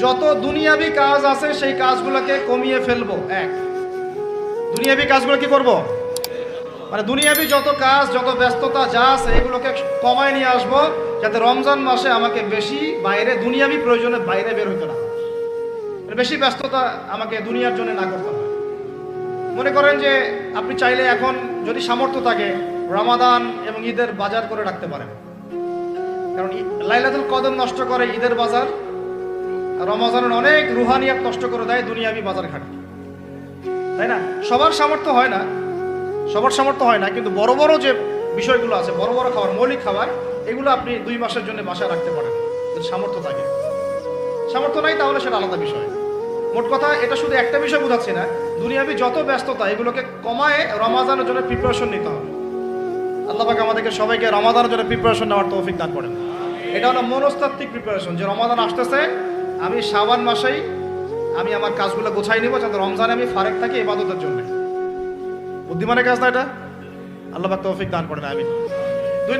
যত দুনিয়াবি কাজ আছে সেই কাজগুলোকে কমিয়ে ফেলবো। এক, দুনিয়াবি কাজগুলো কি করব, মানে দুনিয়াবি যত কাজ যত ব্যস্ততা যা আছে এগুলোকে কমায় নিয়ে আসবো, যাতে রমজান মাসে আমাকে বেশি বাইরে দুনিয়াবি প্রয়োজনে বাইরে বের হইতে না, মানে বেশি ব্যস্ততা আমাকে দুনিয়ার জন্য না করতে হয়। মনে করেন যে আপনি চাইলে এখন যদি সামর্থ্য থাকে রমাদান এবং ঈদের বাজার করে রাখতে পারেন, কারণ লাইলাতুল কদর নষ্ট করে ঈদের বাজার, রমজানের অনেক রুহানিয়াত নষ্ট করে দেয় দুনিয়াবি বাজার ঘাট, তাই না? সবার সামর্থ্য হয় না, সবার সামর্থ্য হয় না, কিন্তু বড় বড় যে বিষয়গুলো আছে, বড় বড় খাবার, মৌলিক খাবার, এগুলো আপনি 2 মাসের জন্য বাসায় রাখতে পারেন যদি সামর্থ্য থাকে। সামর্থ্য নাই তাহলে সেটা আলাদা বিষয়। মোট কথা এটা শুধু একটা বিষয় বোঝাচ্ছি না, দুনিয়াবি যত ব্যস্ততা এগুলোকে কমায় রমাদানের জন্য প্রিপারেশন নিতে হবে। আল্লাহ পাক আমাদেরকে সবাইকে রমাদানের জন্য প্রিপারেশন নেওয়ার তৌফিক দান করেন। এটা হলো মনস্তাত্ত্বিক প্রিপারেশন, যে রমাদান আসতেছে, আমি শাবান মাসেই আমি আমার কাজগুলো গোছাই নিব যাতে রমজানে আমি ফারেক থাকি ইবাদতের জন্য। বুদ্ধিমানের কাজ না এটা? আল্লাহ পাক তৌফিক দান করেন, আমিন। 2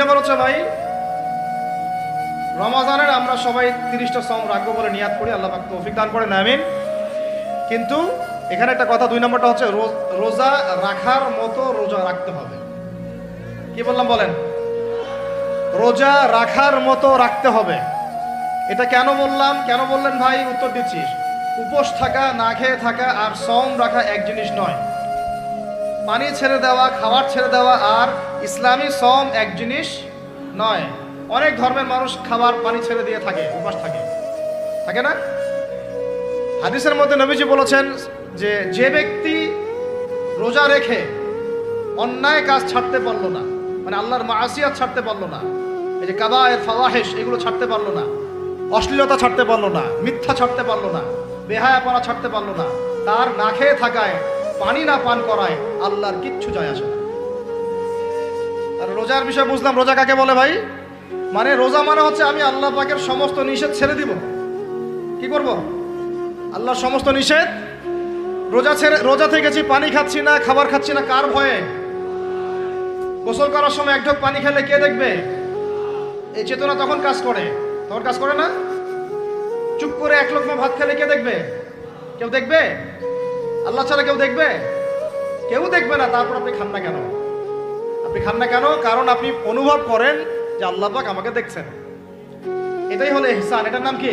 নম্বর হচ্ছে ভাই, রমজানের আমরা সবাই 30টা সওম রাখবো বলে নিয়াত করি, আল্লাহ পাক তৌফিক দান করেন, আমিন। কিন্তু এখানে একটা কথা, 2 নম্বরটা হচ্ছে রোজা রাখার মতো রোজা রাখতে হবে। কি বললাম বলেন? রোজা রাখার মতো রাখতে হবে। এটা কেন বললাম, কেন বললেন ভাই? উত্তর দিচ্ছি। উপোস থাকা, না খেয়ে থাকা আর সওম রাখা এক জিনিস নয়। পানি ছেড়ে দেওয়া, খাবার ছেড়ে দেওয়া আর ইসলামী সওম এক জিনিস নয়। অনেক ধর্মের মানুষ খাবার পানি ছেড়ে দিয়ে থাকে, উপাস থাকে, থাকে না? হাদিসের মধ্যে নবীজি বলেছেন যে যে ব্যক্তি রোজা রেখে অন্যায় কাজ ছাড়তে পারলো না, মানে আল্লাহর মাসিয়াত ছাড়তে পারলো না, এই যে কাবায়ের ফাওয়াহিশ এগুলো ছাড়তে পারলো না, অশ্লীলতা ছাড়তে পারলো না, মিথ্যা ছাড়তে পারলো না, বেহায়াপনা ছাড়তে পারলো না, তার না খেয়ে থাকায়, পানি না পান করায় আল্লাহর কিচ্ছু যায় আসে না। আর রোজার বিষয় বুঝলাম, রোজা কাকে বলে ভাই? মানে রোজা মানে হচ্ছে আমি আল্লাহ পাকের সমস্ত নিষেধ ছেড়ে দিব। কি করব? আল্লাহর সমস্ত নিষেধ, রোজা থেকেছি, পানি খাচ্ছি না, খাবার খাচ্ছি না, কার ভয়ে? গোসল করার সময় এক ঢোক পানি খেলে কে দেখবে? এই চেতনা তখন কাজ করে, তখন কাজ করে না? চুপ করে 1 লোকমা ভাত খেলে কে দেখবে? কেউ দেখবে? আল্লাহ ছাড়া কেউ দেখবে? কেউ দেখবে না। তারপর আপনি খান না কেন? আপনি খান না কেন? কারণ আপনি অনুভব করেন যে আল্লাহ পাক আমাকে দেখছেন। এটাই হলো ইহসান। এটার নাম কি?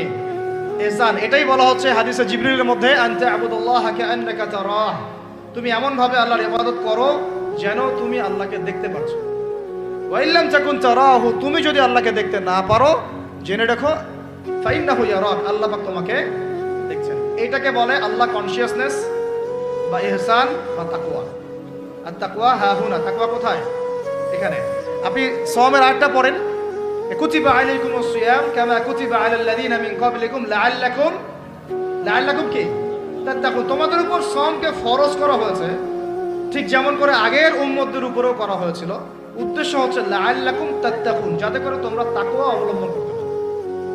ইহসান। এটাই বলা হচ্ছে হাদিসে জিবরিলের মধ্যে, আনতা আবুদুল্লাহ কাআন্নাকা তারাহ, তুমি এমন ভাবে আল্লাহর ইবাদত করো যেন তুমি আল্লাহকে দেখতে পাচ্ছো। ওয়া ইল্লাম তাকুন তারাহু, তুমি যদি আল্লাহকে দেখতে না পারো জেনে রাখো ফাইন্নাহু ইয়ারাক, আল্লাহ পাক তোমাকে দেখছেন। এটাকে বলে আল্লাহ কনসিয়াসনেস বা ইহসান বা তাকওয়া। আর তাকওয়া হাহুনা, তাকওয়া কোথায়? এখানে। আপনি সওমের আয়াতটা পড়েন, কুতিবা আলাইকুমুস সিয়াম কামা কুতিবা আলাল লাযিনা মিন ক্বাবলিকুম লাআল্লাকুম কি তাত্তাকুন, তোমাদের উপর সওমকে ফরজ করা হয়েছে ঠিক যেমন করে আগের উম্মতদের উপরেও করা হয়েছিল। উদ্দেশ্য হচ্ছে লাআল্লাকুম তাত্তাকুন, যাতে করে তোমরা তাকওয়া অবলম্বন করতে পারো।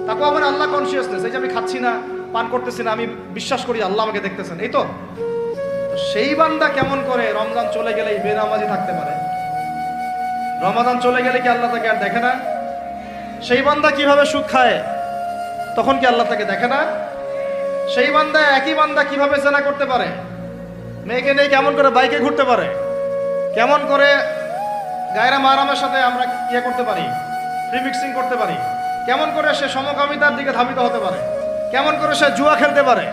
তাকওয়া মানে আল্লাহ কনসিয়াসনেস, এই যে আমি খাচ্ছি না, পান করতেছি না, আমি বিশ্বাস করি আল্লাহ আমাকে দেখতেছেন, এই তো। সেই বান্দা কেমন করে রমজান চলে গেলেই বেনামাজি থাকতে পারে? রমাদান চলে গেলে কি আল্লাহ তাকে আর দেখে না? সেই বান্দা কিভাবে সুদ খায়, তখন কি আল্লাহ তাকে দেখে না? সেই বান্দা, একই বান্দা কিভাবে জেনা করতে পারে? মেয়েকে নিয়ে কেমন করে বাইকে ঘুরতে পারে? কেমন করে গায়রা মাহরামের সাথে আমরা ইয়ে করতে পারি, প্রিমিক্সিং করতে পারি? কেমন করে সে সমকামিতার দিকে ধাবিত হতে পারে? কেমন করে সে জুয়া খেলতে পারে?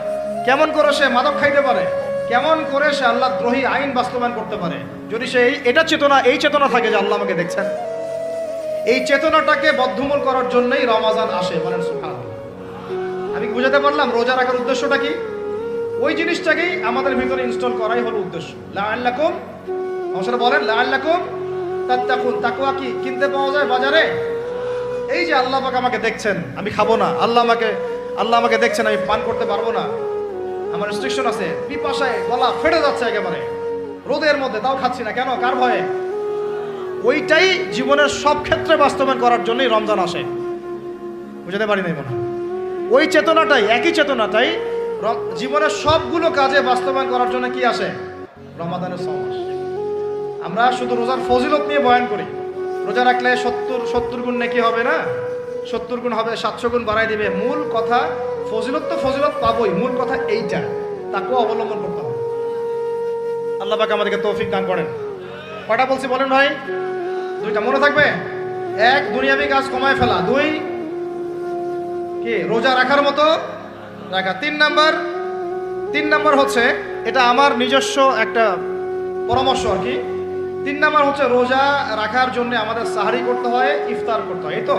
কেমন করে সে মাদক খাইতে পারে? কেমন করে সে আল্লাহ দ্রোহী আইন বাস্তবায়ন করতে পারে? যদি সে এটা চেতনা, এই চেতনা থাকে যে আল্লাহ আমাকে দেখছেন, এই চেতনাটাকে বদ্ধমূল করার জন্যই রমাজান আসে। বলেন সুবহানাল্লাহ। আমি বুঝাতে পারলাম রোজা রাখার উদ্দেশ্যটা কি? ওই জিনিসটাকেই আমাদের ভিতরে ইনস্টল করাই হলো উদ্দেশ্য। লাআল্লাকুম, আমার বলেন লাআল্লাকুম তাত্তাকুন। তাকওয়া কি কিনতে পাওয়া যায় বাজারে? এই যে আল্লাহ পাক আমাকে দেখছেন, আমি খাবো না, আল্লাহ আমাকে দেখছেন, আমি পান করতে পারবো না, আমার রেস্ট্রিকশন আছে, পিপাসায় গলা ফেটে যাচ্ছে একেবারে রোদের মধ্যে, তাও খাচ্ছি না কেন? কার ভয়ে? ওইটাই জীবনের সব ক্ষেত্রে বাস্তবায়ন করার জন্যই রমজান আসে। বুঝতে পারি নাই মনে হয়? ওই চেতনাটাই, একই চেতনাটাই জীবনের সবগুলো কাজে বাস্তবায়ন করার জন্য কি আসে? রমাদানের সওম আসে। আমরা শুধু রোজার ফজিলত নিয়ে বয়ান করি, রোজা রাখলে 70 গুণ নেকি হবে না, 70 গুণ হবে, 700 গুণ বাড়াই দিবে। মূল কথা ফজিলত তো ফজিলত পাবোই, মূল কথা এইটা, তাকেও অবলম্বন করতে হবে। আল্লাহ পাক আমাদেরকে তৌফিক দান করেন। কয়টা বলছি বলেন ভাই? 2টা মনে থাকবে। 1, দুনিয়াবি কাজ কমায় ফেলা। 2, কি রোজা রাখার মতো রাখা। 3 নাম্বার হচ্ছে, এটা আমার নিজস্ব একটা পরামর্শ আর কি। 3 নাম্বার হচ্ছে রোজা রাখার জন্য আমাদের সাহারি করতে হয়, ইফতার করতে হয়। এই তো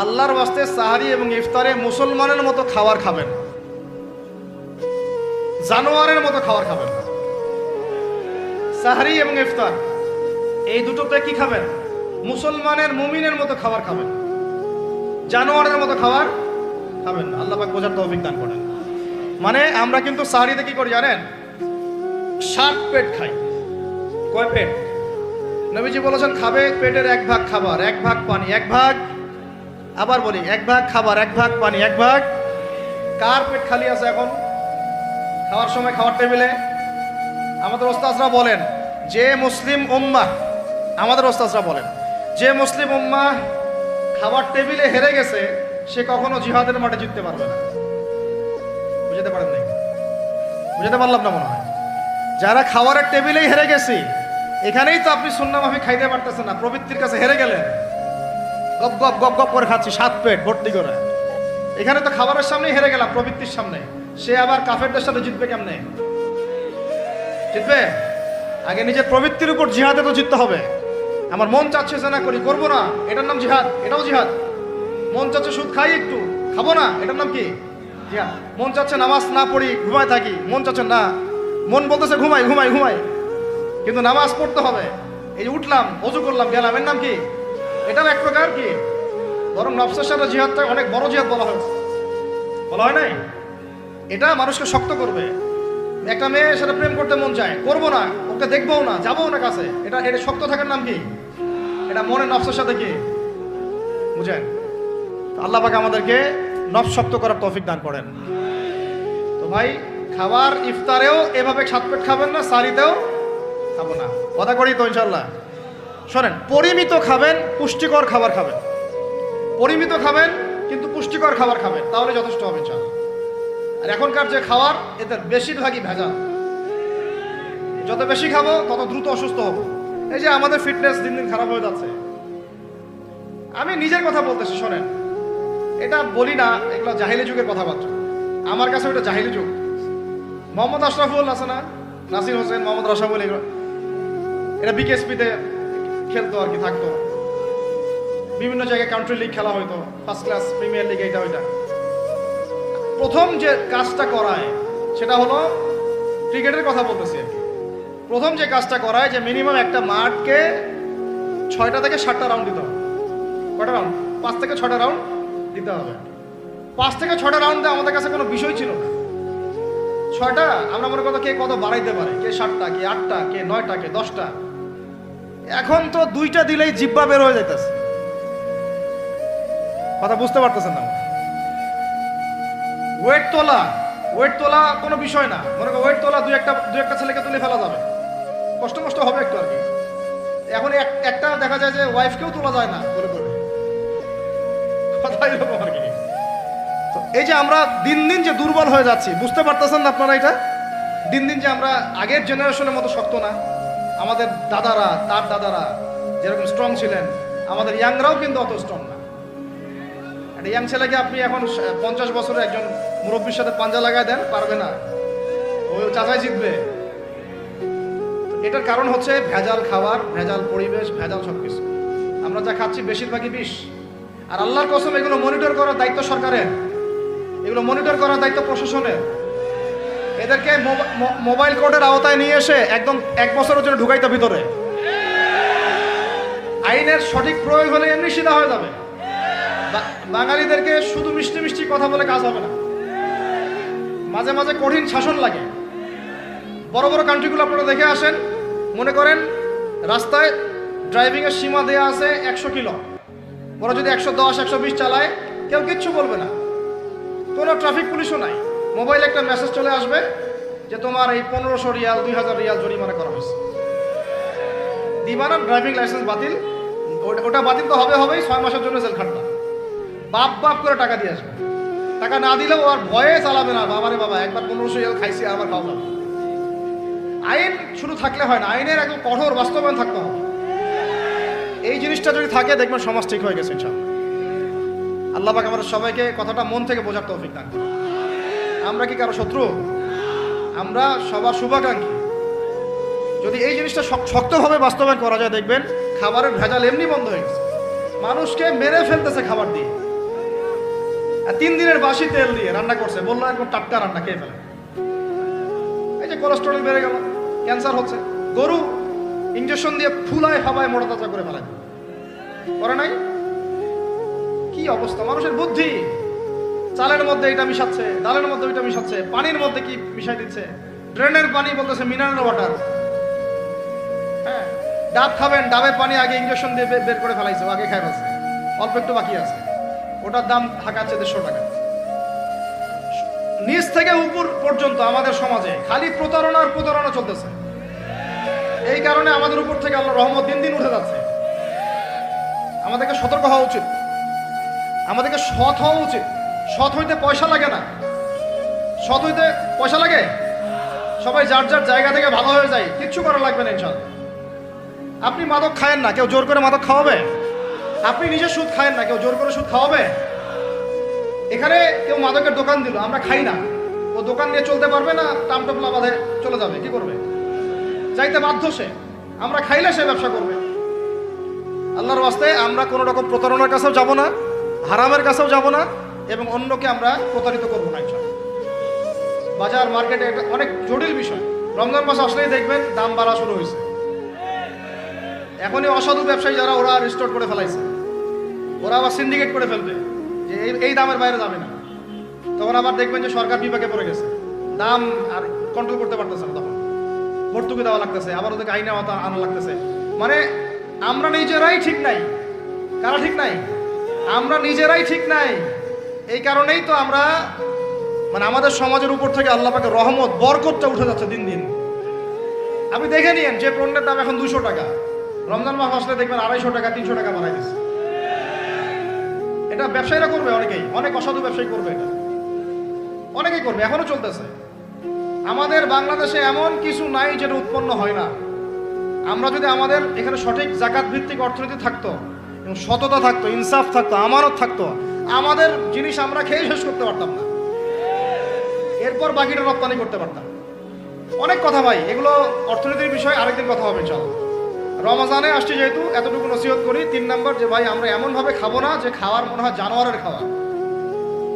আল্লাহর ওয়াস্তে সাহারি এবং ইফতারে মুসলমানের মতো খাবার খাবেন, জানোয়ারের মতো খাবার খাবেন না। সাহারি এবং ইফতার এই দুটোতে কি খাবেন? মুসলমানের মুমিনের মতো খাবার খাবেন, জানোয়ারের মতো খাবার খাবেন না। আল্লাহ পাক বোঝার তৌফিক দান করেন। মানে আমরা কিন্তু সাহারিতে কি করি জানেন? 7 পেট খাই। কয় পেট? নবীজি বলেছেন খাবে পেটের 1 ভাগ খাবার, 1 ভাগ পানি, 1 ভাগ, আবার বলি 1 ভাগ খাবার, 1 ভাগ পানি, 1 ভাগ। কার পেট খালি আছে এখন খাওয়ার সময় খাওয়ার টেবিলে? আমাদের ওস্তাদরা বলেন যে মুসলিম উম্মাহ, আমাদের ওস্তাদরা বলেন যে মুসলিম উম্মাহ খাবার টেবিলে হেরে গেছে, সে কখনো জিহাদের মাঠে জিততে পারবে না। বুঝতে পারেন নাই? বুঝতে পারলাম না মনে হয়। যারা খাবারের টেবিলেই হেরে গেছি, এখানেই তো আপনি সুন্নাহ মাফিক খাইতে পারতেছেন না, প্রবৃত্তির কাছে হেরে গেলেন। গপ গপ গপ গপ করে খাচ্ছি 7 পেট ভর্তি করে। এখানে তো খাবারের সামনেই হেরে গেলাম, প্রবৃত্তির সামনে। সে আবার কাফেরদের সাথে জিতবে কেমনে? জিতবে আগে নিজের প্রবৃত্তির উপর জিহাদে তো জিততে হবে। আমার মন চাচ্ছে যে না করি, করবো না, এটার নাম জিহাদ, এটাও জিহাদ। মন চাচ্ছে সুদ খাই একটু, খাবো না, এটার নাম কি? জিহাদ। মন চাচ্ছে নামাজ না পড়ি, ঘুমায় থাকি, মন চাচ্ছে না, মন বলতেছে ঘুমাই ঘুমাই ঘুমাই, কিন্তু নামাজ পড়তে হবে। এই যে উঠলাম, ওযু করলাম, গেলাম, এর নাম কি? এটাও এক প্রকার কি? বরং নফসের সাথে জিহাদটা অনেক বড় জিহাদ বলা হয়েছে, বলা হয় নাই? এটা মানুষকে শক্ত করবে। একটা মেয়ে সাথে প্রেম করতে মন চায়, করবো না, ওকে দেখবো না, যাবো না কাছে, এটা এটা শক্ত থাকার নাম কি? এটা মনে নফসের সাথে কি বুঝেন? আল্লাহ পাক আমাদেরকে নফস শক্ত করার তৌফিক দান করেন। তো ভাই খাবার ইফতারেও এভাবে 7 পেট খাবেন না, সারিতেও খাবো না, কথা করি তো ইনশাল্লাহ। শোনেন, পরিমিত খাবেন, পুষ্টিকর খাবার খাবেন। পরিমিত খাবেন কিন্তু পুষ্টিকর খাবার খাবেন, তাহলে যথেষ্ট হবে ইনশাল্লাহ। আর এখনকার যে খাবার, এদের বেশিরভাগই ভেজাল। যত বেশি খাবো তত দ্রুত অসুস্থ হবো। এই যে আমাদের ফিটনেস দিন দিন খারাপ হয়ে যাচ্ছে। আমি নিজের কথা বলতেছি, শোনেন, এটা বলি না, এগুলো জাহিলি যুগের কথাবার্তা। আমার কাছে ওটা জাহিলি যুগ। মোহাম্মদ আশরাফুল আছে না, নাসির হোসেন, মোহাম্মদ রশাফুল, এগুলো এটা বিকেএসপিতে খেলতো আর কি, থাকতো। বিভিন্ন জায়গায় কান্ট্রি লিগ খেলা হইতো, ফার্স্ট ক্লাস, প্রিমিয়ার লিগ, এটা ওইটা। প্রথম যে কাজটা করায় সেটা হলো, ক্রিকেটের কথা বলতেছি আর কি, প্রথম যে কাজটা করায় যে মিনিমাম একটা মাঠকে 6টা থেকে 7টা রাউন্ড দিতে হবে। কটা রাউন্ড? 5 থেকে 6টা রাউন্ড দিতে হবে। 5 থেকে 6টা রাউন্ডে আমাদের কাছে কোনো বিষয় ছিল না। 6টা আমরা মনে করতো কে কত বাড়াইতে পারে, কে 7টা, কে 8টা, কে 9টা, কে 10টা। এখন তো 2টা দিলেই জিব্বা বের হয়ে যাইতেছে। কথা বুঝতে পারতেছেন না? ওয়েট তোলা কোনো বিষয় না। মনে করো ওয়েট তোলা, দু একটা ছেলেকে তুলে ফেলা যাবে, কষ্ট হবে একটু আর কি। এখন একটা দেখা যায় যে ওয়াইফকেও তোলা যায় না বলে করে, কথা এরকম আর কি। তো এই যে আমরা দিন দিন যে দুর্বল হয়ে যাচ্ছি, বুঝতে পারতেছেন না আপনারা? এটা দিন দিন যে আমরা আগের জেনারেশনের মতো শক্ত না। আমাদের দাদারা, তার দাদারা যেরকম স্ট্রং ছিলেন, আমাদের ইয়াংরাও কিন্তু অত স্ট্রং না। একটা ইয়াং ছেলেকে আপনি এখন 50 বছরের একজন মুরব্বীর সাথে পাঞ্জা লাগায় দেন, পারবে না, ওই চাচাই জিতবে। এটার কারণ হচ্ছে ভেজাল খাবার, ভেজাল পরিবেশ, ভেজাল সবকিছু। আমরা যা খাচ্ছি বেশিরভাগই বিষ। আর আল্লাহর কসম, এগুলো মনিটর করার দায়িত্ব সরকারের, এগুলো মনিটর করার দায়িত্ব প্রশাসনের। এদেরকে মোবাইল কোর্টের আওতায় নিয়ে এসে একদম 1 বছরের জন্য ঢুকাইতে ভিতরে। আইনের সঠিক প্রয়োগ হলে এমনি সিধা হয়ে যাবে। বাঙালিদেরকে শুধু মিষ্টি মিষ্টি কথা বলে কাজ হবে না, মাঝে মাঝে কঠিন শাসন লাগে। বড় বড় কান্ট্রিগুলো আপনারা দেখে আসেন, মনে করেন রাস্তায় ড্রাইভিংয়ের সীমা দেওয়া আছে 100 কিলো, ওরা যদি 110, 120 চালায় কেউ কিচ্ছু বলবে না, কোনো ট্রাফিক পুলিশও নাই। মোবাইলে একটা মেসেজ চলে আসবে যে তোমার এই 1500 রিয়াল, 2000 রিয়াল জরিমানা করা হয়েছে। দিবানা ড্রাইভিং লাইসেন্স বাতিল, ওটা বাতিল তো হবেই, 6 মাসের জন্য জেল খাটবা। বাপ বাপ করে টাকা দিয়ে আসবে। টাকা না দিলেও আর ভয়ে চালাবে না, বাবারে বাবা একবার 1500 রিয়াল খাইছি আবার খাওয়া যাবে। আইন শুধু থাকলে হয় না, আইনের একদম কঠোর বাস্তবায়ন থাকতে হবে। এই জিনিসটা যদি থাকে দেখবেন সমাজ ঠিক হয়ে গেছে ইনশাআল্লাহ। আল্লাহ পাক আমাদের সবাইকে কথাটা মন থেকে বোঝার তৌফিক দান করুন। আমরা কি কারো শত্রু? আমরা সবার শুভাকাঙ্ক্ষী। যদি এই জিনিসটা শক্তভাবে বাস্তবায়ন করা যায় দেখবেন খাবারের ভেজাল এমনি বন্ধ হয়ে গেছে। মানুষকে মেরে ফেলতেছে খাবার দিয়ে, আর 3 দিনের বাসি তেল দিয়ে রান্না করছে, বললো একদম টাটকা রান্না, খেয়ে ফেলে। এই যে কোলেস্টেরল বেড়ে গেল, ক্যান্সার হচ্ছে। গরু ইঞ্জেকশন দিয়ে ফুলায় ফাবায় মোটা তাজা করে ফেলায়, করে নাই? কি অবস্থা মানুষের বুদ্ধি! চালের মধ্যে এটা মিশাচ্ছে, ডালের মধ্যে ওইটা মিশাচ্ছে, পানির মধ্যে কি মিশাই দিচ্ছে, ড্রেনের পানি বলতেছে মিনারেল ওয়াটার। হ্যাঁ, ডাব খাবেন, ডাবের পানি আগে ইঞ্জেকশন দিয়ে বের করে ফেলাইছে, আগে খাই ফেলছে, অল্প একটু বাকি আছে, ওটার দাম ঢাকাচ্ছে 150 টাকা। নিচ থেকে উপর পর্যন্ত আমাদের সমাজে খালি প্রতারণা চলতেছে। এই কারণে আমাদের উপর থেকে আল্লাহর রহমত দিন দিন উঠে যাচ্ছে। আমাদেরকে সতর্ক হওয়া উচিত, আমাদেরকে সৎ হওয়া উচিত। সৎ হইতে পয়সা লাগে না, সৎ হইতে পয়সা লাগে? সবাই যার যার জায়গা থেকে ভালো হয়ে যায়, কিচ্ছু করা লাগবে না ইনশাআল্লাহ। আপনি মাদক খায়েন না, কেউ জোর করে মাদক খাওয়াবে? আপনি নিজে সুদ খায়েন না, কেউ জোর করে সুদ খাওয়াবে? এখানে কেউ মাদকের দোকান দিল, আমরা খাই না, ও দোকান নিয়ে চলতে পারবে না? টামটপলা বাঁধে চলে যাবে, কি করবে? যাইতে বাধ্য সে। আমরা খাইলে সে ব্যবসা করবে। আল্লাহর ওয়াস্তে আমরা কোনো রকম প্রতারণার কাছেও যাব না, হারামের কাছেও যাব না, এবং অন্যকে আমরা প্রতারিত করবো না ইনশাআল্লাহ। বাজার মার্কেটে এটা অনেক জটিল বিষয়। রমজান মাস আসলেই দেখবেন দাম বাড়া শুরু হয়েছে। এখনই অসাধু ব্যবসায়ী যারা, ওরা রিস্টোর করে ফেলাইছে, ওরা আবার সিন্ডিকেট করে ফেলবে যে এই দামের বাইরে যাবে না। তখন আবার দেখবেন যে সরকার বিপাকে পড়ে গেছে, দাম আর কন্ট্রোল করতে পারতেছে না, তখন ভর্তুকি দেওয়া লাগতেছে, আবার ওদেরকে আইনে আনা লাগতেছে। মানে আমরা নিজেরাই ঠিক নাই। কারা ঠিক নাই? আমরা নিজেরাই ঠিক নাই। এই কারণেই তো আমরা মানে আমাদের সমাজের উপর থেকে আল্লাহ পাকের রহমত বরকতটা উঠে যাচ্ছে দিন দিন। আপনি দেখে নিন যে পণ্যের দাম এখন 200 টাকা, রমজান মাস আসলে দেখবেন 250 টাকা 300 টাকা বাড়াই দিচ্ছে। এটা ব্যবসায়ীরা করবে, অনেক অসাধু ব্যবসায়ী করবে, এটা অনেকেই করবে, এখনো চলতেছে। আমাদের বাংলাদেশে এমন কিছু নাই যেটা উৎপন্ন হয় না। আমরা যদি আমাদের এখানে সঠিক জাকাত ভিত্তিক অর্থনীতি থাকতো এবং সততা থাকতো, ইনসাফ থাকতো, আমানত থাকতো, আমাদের জিনিস আমরা খেয়ে শেষ করতে পারতাম না, এরপর বাকিটা রপ্তানি করতে পারতাম। অনেক কথা ভাই, এগুলো অর্থনীতির বিষয়, আরেকদিন কথা হবে ইনশাআল্লাহ। রমজানে আসছে যেহেতু এতটুকু নসিহত করি। 3 নাম্বার যে ভাই আমরা এমনভাবে খাবো না যে খাওয়ার মনে হয় জানোয়ারের খাওয়া।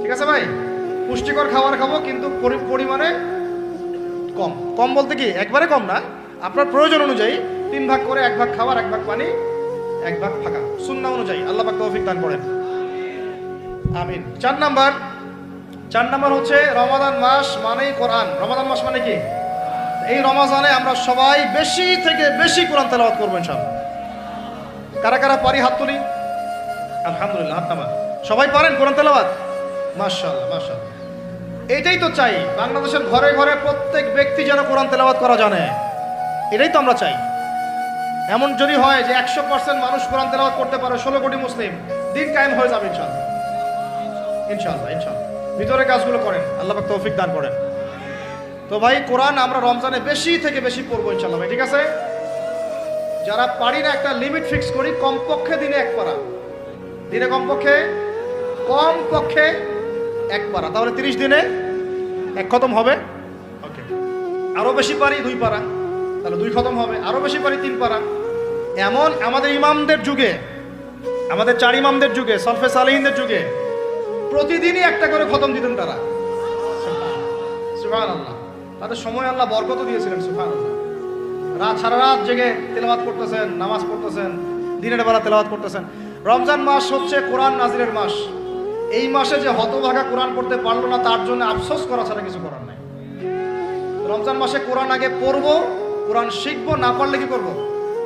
ঠিক আছে ভাই, পুষ্টিকর খাবার খাবো, কিন্তু পরিমাণে কম। কম বলতে কি একবারে কম না, আপনার প্রয়োজন অনুযায়ী 3 ভাগ করে, 1 ভাগ খাবার, 1 ভাগ পানি, 1 ভাগ ফাঁকা, সুন্নাহ অনুযায়ী। আল্লাহ পাক তৌফিক দান করেন, আমিন। 4 নাম্বার হচ্ছে রমাদান মাস মানেই কোরআন। রমাদান মাস মানে কি? এই রমজানে আমরা সবাই বেশি থেকে বেশি কোরআন তেলাওয়াত করবো ইনশাআল্লাহ। কারা কারা পারি হাত তুলি? আলহামদুলিল্লাহ, হাত নামান। সবাই পারেন কোরআন তেলাওয়াত? মাশাআল্লাহ মাশাআল্লাহ। এইটাই তো চাই, বাংলাদেশের ঘরে ঘরে প্রত্যেক ব্যক্তি যেন কোরআন তেলাওয়াত করা জানে, এটাই তো আমরা চাই। এমন যদি হয় যে 100% মানুষ কোরআন তেলাওয়াত করতে পারে, 16 কোটি মুসলিম, দিন কায়েম হয়ে যাবে ইনশাআল্লাহ। ইনশাআল্লাহ ইনশাআল্লাহ ভিতরে কাজগুলো করেন, আল্লাহ পাক তৌফিক দান করেন। তো ভাই কোরআন আমরা রমজানে বেশি থেকে বেশি পড়বো ইনশাআল্লাহ ভাই, ঠিক আছে? যারা পারি না একটা লিমিট ফিক্স করি, কমপক্ষে দিনে 1 পারা, দিনে কমপক্ষে 1 পারা, তাহলে 30 দিনে 1 খতম হবে। ওকে, আরো বেশি পারি 2 পারা, তাহলে 2 খতম হবে। আরো বেশি পারি 3 পারা। এমন আমাদের ইমামদের যুগে, আমাদের 4 ইমামদের যুগে, সলফে সালেহিনদের যুগে প্রতিদিনই একটা করে খতম দিতেন তারা। সুবহানাল্লাহ, তাদের সময় আল্লাহ বরকত দিয়েছিলেন। সুবহানাল্লাহ, সারা রাত জেগে তেলাওয়াত করতেছেন, নামাজ পড়তেছেন, দিনের বেলা তেলাওয়াত করতেছেন। রমজান মাস হচ্ছে কোরআন নাজিলের মাস। এই মাসে যে হতভাগা কোরআন পড়তে পারলো না, তার জন্য আফসোস করা ছাড়া কিছু করার নাই। রমজান মাসে কোরআন আগে পড়বো, কোরআন শিখবো, না পারলে কি করবো?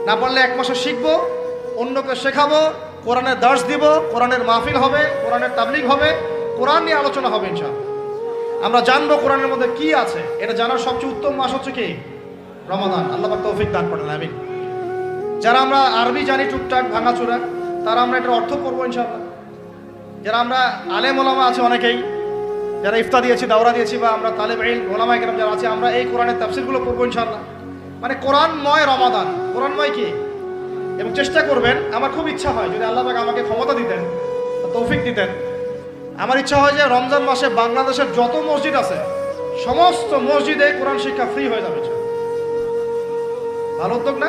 না পারলে 1 মাসে শিখবো, অন্যকে শেখাবো, কোরআনের দার্স দিব, কোরআনের মাহফিল হবে, কোরআনের তাবলীগ হবে, কোরআন নিয়ে আলোচনা হবে ইনশাআল্লাহ। আমরা জানবো কোরআনের মধ্যে কি আছে। এটা জানার সবচেয়ে উত্তম মাস হচ্ছে কি? রমাদান। আল্লাহ পাক তৌফিক দান করেন, আমিন। যারা আমরা আরবি জানি টুকটাক ভাঙাচোরা, তারা আমরা এটার অর্থ পড়বো ইনশাআল্লাহ। যারা আমরা আলেম ওলামা আছে অনেকেই, যারা ইফতা দিয়েছি, দাওরা দিয়েছি, বা আমরা তালেব ইলম ওলামা কেরাম যারা আছে, আমরা এই কোরআনের তাফসিরগুলো পড়বো ইনশাআল্লাহ। মানে কোরআনময় রমাদান, কোরআনময় কি, এবং চেষ্টা করবেন। আমার খুব ইচ্ছা হয় যদি আল্লাহ পাক আমাকে ক্ষমতা দিতেন, তৌফিক দিতেন, আমার ইচ্ছা হয় যে রমজান মাসে বাংলাদেশের যত মসজিদ আছে সমস্ত মসজিদে কোরআন শিক্ষা ফ্রি হয়ে যাবে। ভালো উদ্যোগ না?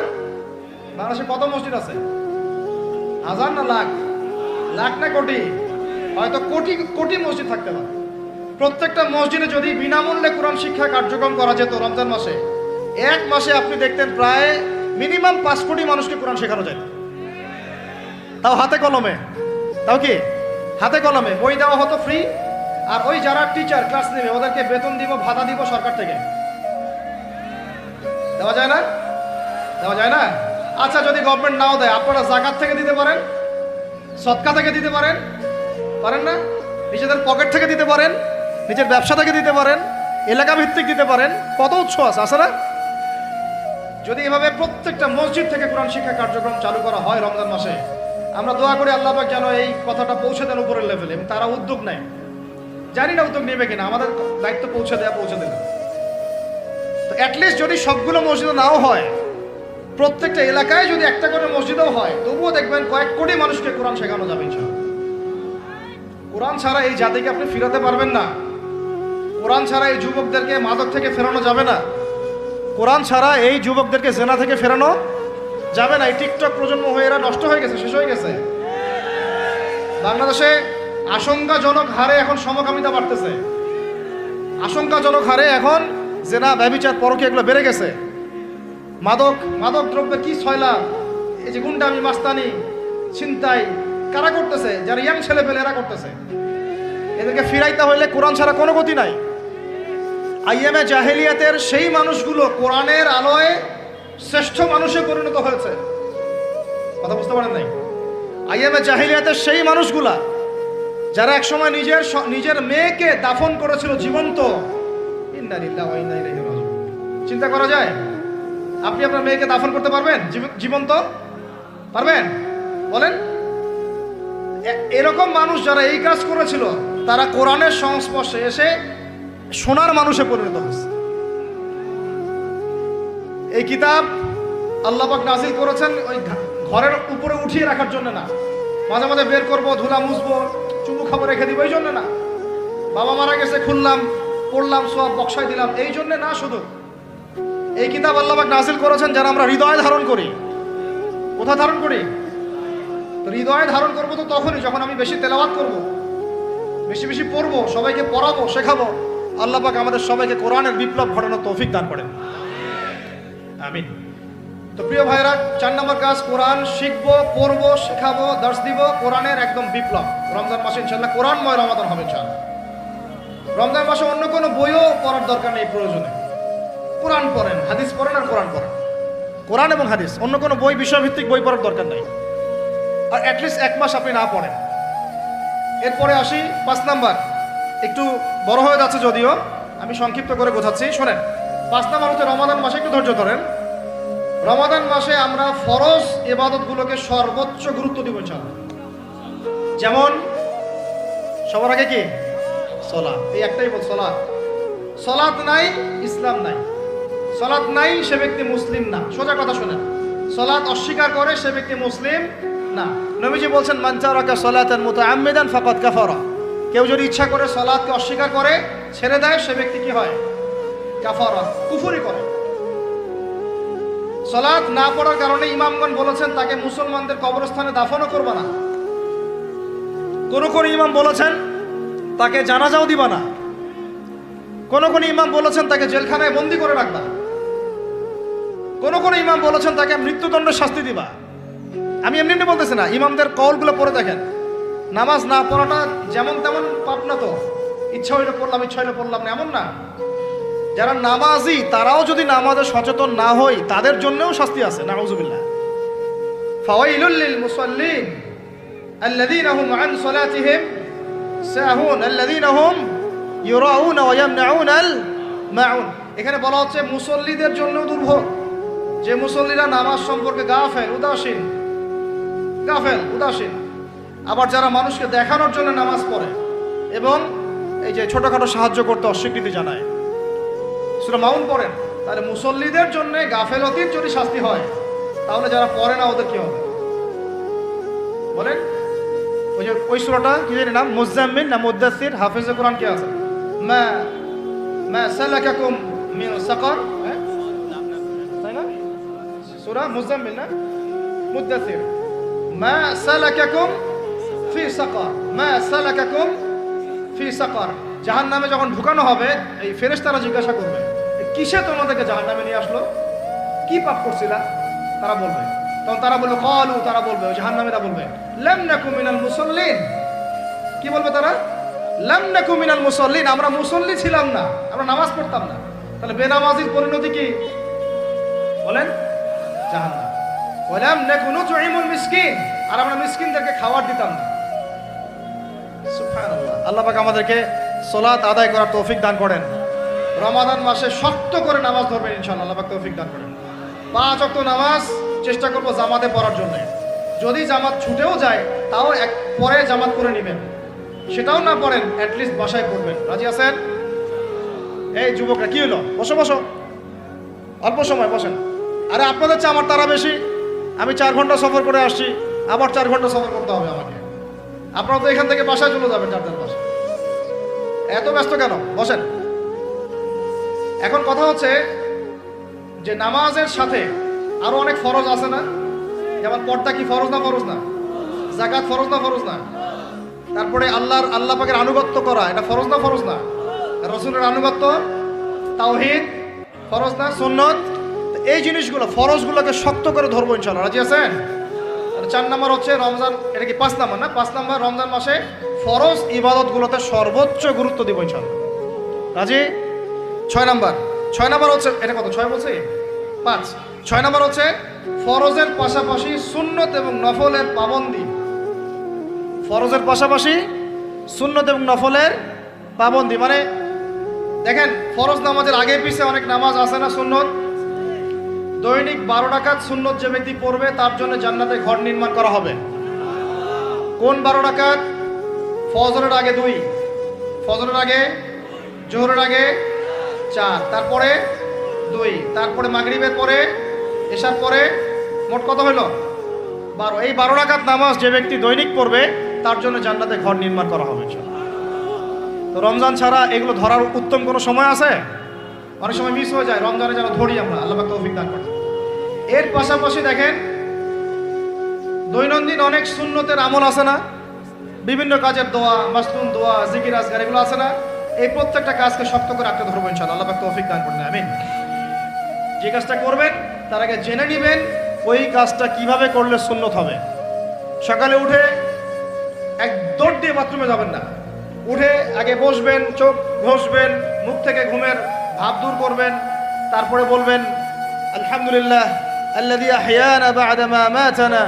বাংলাদেশে কত মসজিদ আছে? হাজার না লাখ? লাখ না কোটি? হয়তো কোটি কোটি মসজিদ থাকতে পারে। প্রত্যেকটা মসজিদে যদি বিনামূল্যে কোরআন শিক্ষা কার্যক্রম করা যেত রমজান মাসে, এক মাসে আপনি দেখতেন প্রায় মিনিমাম 5 কোটি মানুষকে কোরআন শেখানো যেত। তাও হাতে কলমে। তাও কি হাতে কলমে বই দেওয়া হতো ফ্রি, আর ওই যারা টিচার ক্লাস নেবে ওদেরকে বেতন দিব, ভাতা দিব সরকার থেকে। দেওয়া যায় না? দেওয়া যায় না? আচ্ছা, যদি গভর্নমেন্ট নাও দেয়, আপনারা জাকাত থেকে দিতে পারেন, সদকা থেকে দিতে পারেন, পারেন না? নিজেদের পকেট থেকে দিতে পারেন, নিজের ব্যবসা থেকে দিতে পারেন, এলাকা ভিত্তিক দিতে পারেন। কত উৎস আছে না? যদি এভাবে প্রত্যেকটা মসজিদ থেকে কোরআন শিক্ষা কার্যক্রম চালু করা হয় রমজান মাসে, আমরা দোয়া করি আল্লাহ পাক যেন এই কথাটা পৌঁছে দেন উপরের লেভেলে, এবং তারা উদ্যোগ নেয়। জানি না উদ্যোগ নেবে কিনা, আমাদের দায়িত্ব পৌঁছে দিলাম। তো অ্যাটলিস্ট যদি সবগুলো মসজিদে নাও হয়, প্রত্যেকটা এলাকায় যদি একটা করে মসজিদও হয়, তবুও দেখবেন কয়েক কোটি মানুষকে কোরআন শেখানো যাবে ইনশাআল্লাহ। কোরআন ছাড়া এই জাতিকে আপনি ফিরাতে পারবেন না। কোরআন ছাড়া এই যুবকদেরকে মাদক থেকে ফেরানো যাবে না। কোরআন ছাড়া এই যুবকদেরকে জেনা থেকে ফেরানো যাবে না। এই টিকটক প্রজন্ম হয়ে এরা নষ্ট হয়ে গেছে, শেষ হয়ে গেছে। বাংলাদেশে আশঙ্কাজনক হারে এখন সমকামিতা বাড়তেছে। আশঙ্কাজনক হারে এখন জেনা, ব্যভিচার, পরকীয়া এগুলো বেড়ে গেছে। মাদক দ্রব্যের কি ছয়লা, এই যে গুন্ডামি, মাস্তানি, ছিনতাই কারা করতেছে? যারা ইয়াং ছেলে পেলে এরা করতেছে। এদেরকে ফিরাইতে হইলে কোরআন ছাড়া কোনো গতি নাই। আইয়ামে জাহেলিয়াতের সেই মানুষগুলো কোরআনের আলোয় শ্রেষ্ঠ মানুষে পরিণত হয়েছে। কথা বুঝতে পারেন নাই? আইয়ামে জাহেলিয়াতের সেই মানুষগুলা যারা একসময় নিজের মেয়েকে দাফন করেছিল জীবন্ত। ইন্না লিল্লাহি ওয়া ইন্না ইলাইহি রাজিউন। চিন্তা করা যায়? আপনি আপনার মেয়েকে দাফন করতে পারবেন জীবন্ত? পারবেন? বলেন। এরকম মানুষ যারা এই কাজ করেছিল, তারা কোরআনের সংস্পর্শে এসে সোনার মানুষে পরিণত হয়েছে। এই কিতাব আল্লাহ পাক নাযিল করেছেন ওই ঘরের উপরে উঠিয়ে রাখার জন্য না, মাঝে মাঝে বের করবো, ধুলা মুছবো, চুমু খাবো, রেখে দিব, এই জন্য না। বাবা মারা গেছে, খুললাম, পড়লাম, সব বক্সায় দিলাম, এই জন্য না। শুধু এই কিতাব আল্লাহ পাক নাযিল করেছেন যারা আমরা হৃদয়ে ধারণ করি। কোথায় ধারণ করি? তো হৃদয়ে ধারণ করবো তো তখনই যখন আমি বেশি তেলাওয়াত করবো, বেশি বেশি পড়বো, সবাইকে পড়াবো, শেখাবো। আল্লাহ পাক আমাদের সবাইকে কোরআনের বিপ্লব ঘটানোর তৌফিক দান করেন, আমিন। তো প্রিয় ভাইরা, 4 নম্বর কাজ, কোরআন শিখবো, পড়বো, শেখাবো, দর্শ দিব। কোরআনের একদম বিপ্লব। রমজান মাসে ইনশাআল্লাহ কোরআনময় রমাদান হবে ইনশাআল্লাহ। রমজান মাসে অন্য কোনো বইও পড়ার দরকার নেই প্রয়োজনে। কোরআন পড়েন, হাদিস পড়েন, আর কোরআন পড়েন। কোরআন এবং হাদিস, অন্য কোনো বই, বিষয়ভিত্তিক বই পড়ার দরকার নেই। আর অ্যাটলিস্ট 1 মাস আপনি না পড়েন। এরপরে আসি 5 নাম্বার। একটু বড় হয়ে যাচ্ছে যদিও, আমি সংক্ষিপ্ত করে বোঝাচ্ছি, শোনেন। 5 নাম্বার হচ্ছে রমাদান মাসে, একটু ধৈর্য ধরেন। রমাদান মাসে আমরা ফরজ ইবাদতগুলোকে সর্বোচ্চ গুরুত্ব দিব ইনশাআল্লাহ। যেমন সবার আগে কি? সালাত। এই একটাই বল, সালাত। সালাত নাই, ইসলাম নাই। সালাত নাই, সে ব্যক্তি মুসলিম না। সোজা কথা শোনেন, সালাত অস্বীকার করে সে ব্যক্তি মুসলিম না। নবীজি বলছেন, মান তারাকা সালাতান মুতাআম্মিদান ফাকাদ কাফারা। কেউ যদি ইচ্ছা করে সালাতকে অস্বীকার করে, ছেড়ে দেয়, সে ব্যক্তি কি হয়? কাফারা, কুফরি করে। সালাত না পড়ার কারণে ইমামগণ বলেছেন তাকে মুসলমানদের কবরস্থানে দাফনও করবে না। কোন ইমাম বলেছেন তাকে জানাজাও দিবা না। কোন ইমাম বলেছেন তাকে জেলখানায় বন্দী করে রাখবা। কোন ইমাম বলেছেন তাকে মৃত্যুদণ্ডের শাস্তি দিবা। আমি এমনি বলতেছি না, ইমামদের কওলগুলো পড়ে দেখেন। নামাজ না পড়াটা যেমন তেমন পাপ না তো, ইচ্ছা হইলে পড়লাম, ইচ্ছা হইলে পড়লাম না, এমন না। যারা নামাজি তারাও যদি নামাজে সচেতন না হয়, তাদের জন্যও শাস্তি আছে। নাউযুবিল্লাহ। ফাওয়াইলুল লিল মুসাল্লিন আল্লাযীনা হুম আন সালাতিহিম সাহুন আল্লাযীনা হুম ইউরাউনা ওয়া ইয়ামনাউনাল মাউন। এখানে বলা হচ্ছে মুসল্লিদের জন্য দুর্ভোগ, যে মুসল্লিরা নামাজ সম্পর্কে গাফেল, উদাসীন। আবার যারা মানুষকে দেখানোর জন্য নামাজ পড়ে এবং এই যে ছোটখাটো সাহায্য করতে অস্বীকৃতি জানায়, সূরা মাউন পড়েন, তাহলে মুসল্লিদের জন্য গাফেলতির যদি শাস্তি হয়, তাহলে যারা পড়ে না ওদের কি হবে বলেন? ওই যে ওই সূরাটা কি জানি নাম, মুজাম্মিল না মুদ্দাসসির, হাফেজে কোরআন কে আছে, মা মা সালাকাকুম মিন সাকার, তাই না? সূরা মুজাম্মিল না মুদ্দাসসির, মা সালাকাকুম ফি সাকার, মা সালাকাকুম ফি সাকার। জাহান্নামে যখন ঢুকানো হবে, এই ফেরেশতারা জিজ্ঞাসা করবে, কিসে তোমাদেরকে জাহান্নামে নিয়ে আসলো, কি পাপ করছিলা? তারা বলবে, তখন তারা বলবে ক্বালু, তারা বলবে, ওই জাহান্নামীরা বলবে, লাম নাকু মিনাল মুসাল্লিন। কি বলবে তারা? লাম নাকু মিনাল মুসাল্লিন, আমরা মুসল্লি ছিলাম না, আমরা নামাজ পড়তাম না। তাহলে বেনামাজির পরিণতি কি বলেন? জাহান্নাম। ওয়ালাম নাকু নুতঈমুল মিসকিন, আর আমরা মিসকিনদেরকে খাবার দিতাম না। সুবহানাল্লাহ। আল্লাহ পাক আমাদেরকে সালাত আদায় করার তৌফিক দান করেন। রমাদান মাসে শক্ত করে নামাজ ধরবেন ইনশাআল্লাহ, আল্লাহ পাক তৌফিক দান করেন। 5 ওয়াক্ত নামাজ চেষ্টা করব জামাতে পড়ার জন্য। যদি জামাত ছুটেও যায়, তাও এক পরে জামাত করে নেবেন। সেটাও না পড়েন, অ্যাটলিস্ট বাসায় পড়বেন। রাজি আছেন? এই যুবকরা, কি হলো? বসো বসো, অল্প সময় বসেন। আরে আপনাদের চেয়ে আমার তারা বেশি। আমি 4 ঘন্টা সফর করে আসছি, আবার 4 ঘন্টা সফর করতে হবে আমাকে। আপনারা তো এখান থেকে বাসায় চলে যাবেন 4 বাসা। এত ব্যস্ত কেন? বসেন। এখন কথা হচ্ছে যে নামাজের সাথে আরো অনেক ফরজ আছে না? যেমন পর্দা কি ফরজ না? ফরজ না? যাকাত ফরজ না? ফরজ না? তারপরে আল্লাহ পাকের আনুগত্য করা, এটা ফরজ না? ফরজ না? রাসূলের আনুগত্য, তাওহীদ ফরজ না? সুন্নত। এই জিনিসগুলো, ফরজগুলোকে শক্ত করে ধরবো ইনশাআল্লাহ। রাজি আছেন? আর 4 নাম্বার হচ্ছে রমজান, এটা কি 5 নাম্বার না? 5 নাম্বার, রমজান মাসে ফরজ ইবাদতগুলোতে সর্বোচ্চ গুরুত্ব দিব ইনশাআল্লাহ। রাজি? 6 নাম্বার হচ্ছে, এটা কত? 6 বলছি? 5। 6 নাম্বার হচ্ছে ফরজের পাশাপাশি সুন্নত এবং নফলের পাবন্দি। ফরজের পাশাপাশি সুন্নত এবং নফলের পাবন্দি, মানে দেখেন, ফরজ নামাজের আগে পিছে অনেক নামাজ আছে না সুন্নত? দৈনিক 12 রাকাত সুন্নত যে ব্যক্তি পড়বে, তার জন্য জান্নাতে ঘর নির্মাণ করা হবে। কোন 12 রাকাত? ফজরের আগে 2, ফজরের আগে, জোহরের আগে 4, তারপরে 2, তারপরে মাগরিবের পরে, এশার পরে, মোট কত হলো? 12। এই 12 রাকাত নামাজ যে ব্যক্তি দৈনিক পড়বে, তার জন্য জান্নাতে ঘর নির্মাণ করা হবে। তো রমজান ছাড়া এগুলো ধরার উত্তম কোনো সময় আছে? অনেক সময় মিস হয়ে যায়। রমজানে যেন ধরি আমরা, আল্লাহ পাক তৌফিক দান করেন। এর পাশাপাশি দেখেন, দৈনন্দিন অনেক সুন্নতের আমল আছে না? বিভিন্ন কাজের দোয়া, মাসনুন দোয়া, জিকির আজকার, এগুলো আছে না? এই প্রত্যেকটা কাজকে শক্ত করে আঁকড়ে ধরবো ইনশাআল্লাহ, আল্লাহ পাক তৌফিক দান করেন। আমিন। যে কাজটা করবেন তার আগে জেনে নেবেন ওই কাজটা কিভাবে করলে সুন্নত হবে। সকালে উঠে এক দৌড় দিয়ে বাথরুমে যাবেন না। উঠে আগে বসবেন, চোখ ঘষবেন, মুখ থেকে ঘুমের ভাব দূর করবেন, তারপরে বলবেন আলহামদুলিল্লাহ আল্লাযী আহইয়ানা বা'দা মা আমাতানা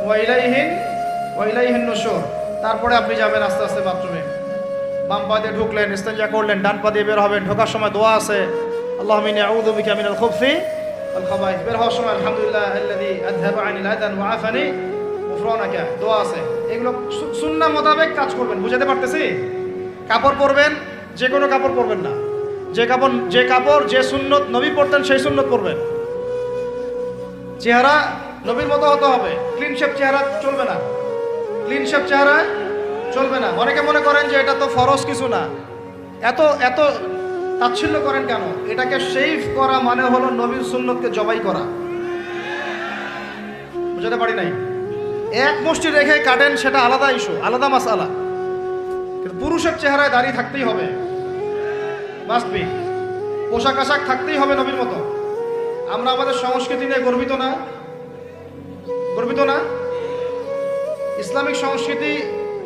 ওয়া ইলাইহিন নুশুর। তারপরে আপনি যাবেন আস্তে আস্তে বাথরুমে। বাম পা দিয়ে ঢুকলেন, ইস্তেঞ্জা করলেন, ডান পা দিয়ে বের হবেন। ঢোকার সময় দোয়া আছে, আল্লাহুম্মা ইন্নী আউযু বিকা মিনাল খুবসি ওয়াল খাবাইস। বের হওয়ার সময় আলহামদুলিল্লাহ আল্লাযী আযহাবা আনিল আযান ওয়া আফানি গুফরানাকা, দোয়া আছে। এগুলো সুন্নাহ মোতাবেক কাজ করবেন। বুঝাতে পারতেছি? কাপড় পরবেন, যে কোনো কাপড় পরবেন না। যে কাপড় যে সুন্নত নবী পরতেন সেই সুন্নত পরবেন। চেহারা নবীর মতো হতে হবে। ক্লিন শেপ চেহারা চলবে না, ক্লিন শেপ চেহারা চলবে না। অনেকে মনে করেন যে এটা তো ফরজ কিছু না, এত তাচ্ছিল্য করেন কেন? এটাকে শেভ করা মানে হলো নবীর সুন্নতকে জবাই করা। বুঝাতে পারি নাই? এক মুষ্টি রেখে কাটেন, সেটা আলাদা ইস্যু, আলাদা মাসআলা। কিন্তু পুরুষের চেহারায় দাঁড়িয়ে থাকতেই হবে, মাস্ট বি। পোশাক আশাক থাকতেই হবে নবীর মতো। আমরা আমাদের সংস্কৃতি নিয়ে গর্বিত না? গর্বিত না? ইসলামিক সংস্কৃতি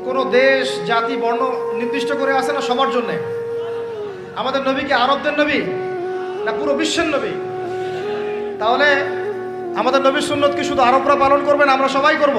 কোনো দেশ, জাতি, বর্ণ নির্দিষ্ট করে আছে না? সবার জন্যে। আমাদের নবী কি আরবদের নবী না পুরো বিশ্বের নবী? তাহলে আমাদের নবীর সুন্নত কি শুধু আরবরা পালন করবেন, আমরা সবাই করব?